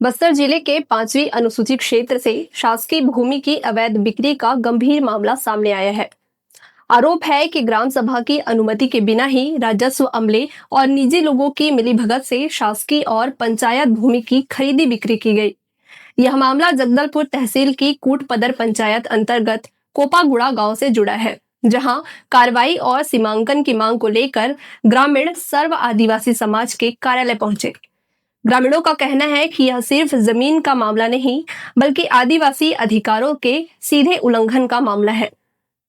बस्तर जिले के 5वीं अनुसूची क्षेत्र से शासकीय भूमि की अवैध बिक्री का गंभीर मामला सामने आया है। आरोप है कि ग्राम सभा की अनुमति के बिना ही राजस्व अमले और निजी लोगों की मिलीभगत से शासकीय और पंचायत भूमि की खरीदी बिक्री की गई। यह मामला जगदलपुर तहसील की कूटपदर पंचायत अंतर्गत कोपागुड़ा गांव से जुड़ा है, जहां कार्रवाई और सीमांकन की मांग को लेकर ग्रामीण सर्व आदिवासी समाज के कार्यालय पहुंचे। ग्रामीणों का कहना है कि यह सिर्फ जमीन का मामला नहीं, बल्कि आदिवासी अधिकारों के सीधे उल्लंघन का मामला है।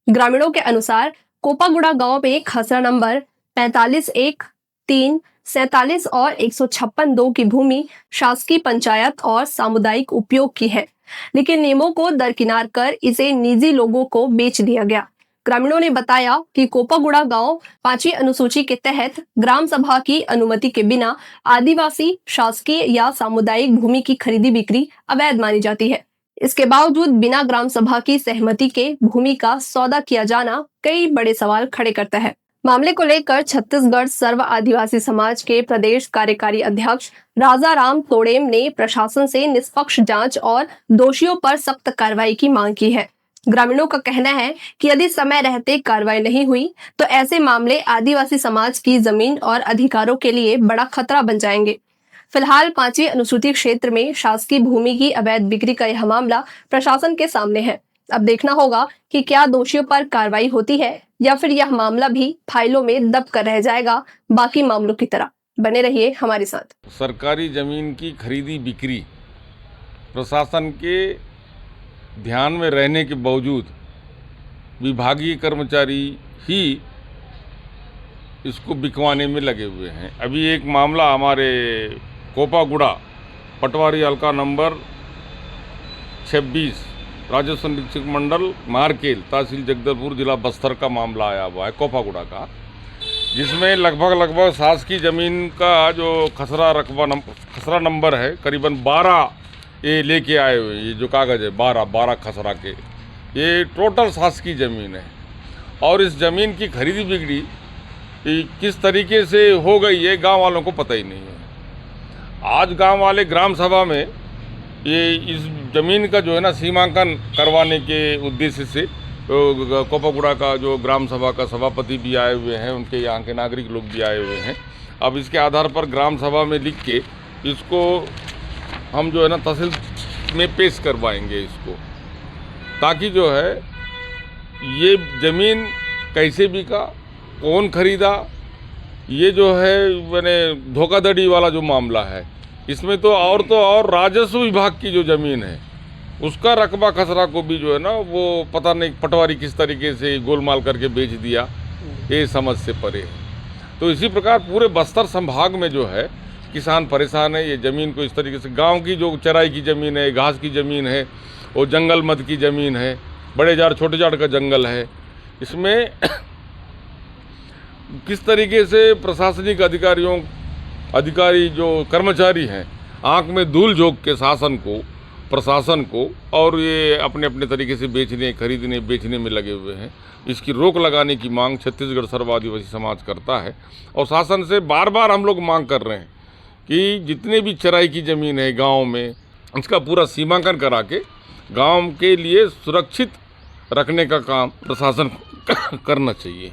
ग्रामीणों के अनुसार कोपागुड़ा गांव में खसरा नंबर 45(1)(3) 47 और 156(2) की भूमि शासकीय पंचायत और सामुदायिक उपयोग की है, लेकिन नियमों को दरकिनार कर इसे निजी लोगों को बेच दिया गया। ग्रामीणों ने बताया कि कोपागुड़ा गांव 5वीं अनुसूची के तहत ग्राम सभा की अनुमति के बिना आदिवासी शासकीय या सामुदायिक भूमि की खरीदी बिक्री अवैध मानी जाती है। इसके बावजूद बिना ग्राम सभा की सहमति के भूमि का सौदा किया जाना कई बड़े सवाल खड़े करता है। मामले को लेकर छत्तीसगढ़ सर्व आदिवासी समाज के प्रदेश कार्यकारी अध्यक्ष राजा राम तोड़ेम ने प्रशासन से निष्पक्ष जांच और दोषियों पर सख्त कार्रवाई की मांग की है। ग्रामीणों का कहना है कि यदि समय रहते कार्रवाई नहीं हुई तो ऐसे मामले आदिवासी समाज की जमीन और अधिकारों के लिए बड़ा खतरा बन जाएंगे। फिलहाल 5वीं अनुसूची क्षेत्र में शासकीय भूमि की अवैध बिक्री का यह मामला प्रशासन के सामने है। अब देखना होगा कि क्या दोषियों पर कार्रवाई होती है या फिर यह मामला भी फाइलों में दब कर रह जाएगा बाकी मामलों की तरह। बने रहिए हमारे साथ। सरकारी जमीन की खरीदी बिक्री प्रशासन के ध्यान में रहने के बावजूद विभागीय कर्मचारी ही इसको बिकवाने में लगे हुए हैं। अभी एक मामला हमारे कोपागुड़ा पटवारी हल्का नंबर 26 राजस्व निरीक्षक मंडल मारकेल तहसील जगदलपुर जिला बस्तर का मामला आया हुआ है कोपागुड़ा का, जिसमें लगभग शासकीय ज़मीन का जो खसरा नंबर है करीबन 12 ये लेके आए हुए। ये जो कागज़ है 12 खसरा के, ये टोटल शासकीय ज़मीन है। और इस ज़मीन की खरीदी बिक्री किस तरीके से हो गई है गांव वालों को पता ही नहीं है। आज गांव वाले ग्राम सभा में ये इस ज़मीन का जो है ना सीमांकन करवाने के उद्देश्य से कोपागुड़ा का जो ग्राम सभा का सभापति भी आए हुए हैं, उनके यहाँ के नागरिक लोग भी आए हुए हैं। अब इसके आधार पर ग्राम सभा में लिख के इसको हम जो है ना तहसील में पेश करवाएंगे इसको, ताकि जो है ये ज़मीन कैसे बिका, कौन खरीदा, ये जो है मैंने धोखाधड़ी वाला जो मामला है इसमें तो और राजस्व विभाग की जो ज़मीन है उसका रकबा खसरा को भी जो है ना वो पता नहीं पटवारी किस तरीके से गोलमाल करके बेच दिया, ये समझ से परे है। तो इसी प्रकार पूरे बस्तर संभाग में जो है किसान परेशान है। ये ज़मीन को इस तरीके से गांव की जो चराई की ज़मीन है, घास की ज़मीन है, वो जंगल मद की ज़मीन है, बड़े झाड़ छोटे झाड़ का जंगल है। इसमें किस तरीके से प्रशासनिक अधिकारी जो कर्मचारी हैं आंख में धूल झोंक के प्रशासन को और ये अपने अपने तरीके से खरीदने बेचने में लगे हुए हैं। इसकी रोक लगाने की मांग छत्तीसगढ़ सर्व आदिवासी समाज करता है और शासन से बार बार हम लोग मांग कर रहे हैं कि जितने भी चराई की ज़मीन है गांव में इसका पूरा सीमांकन करा के गांव के लिए सुरक्षित रखने का काम प्रशासन करना चाहिए।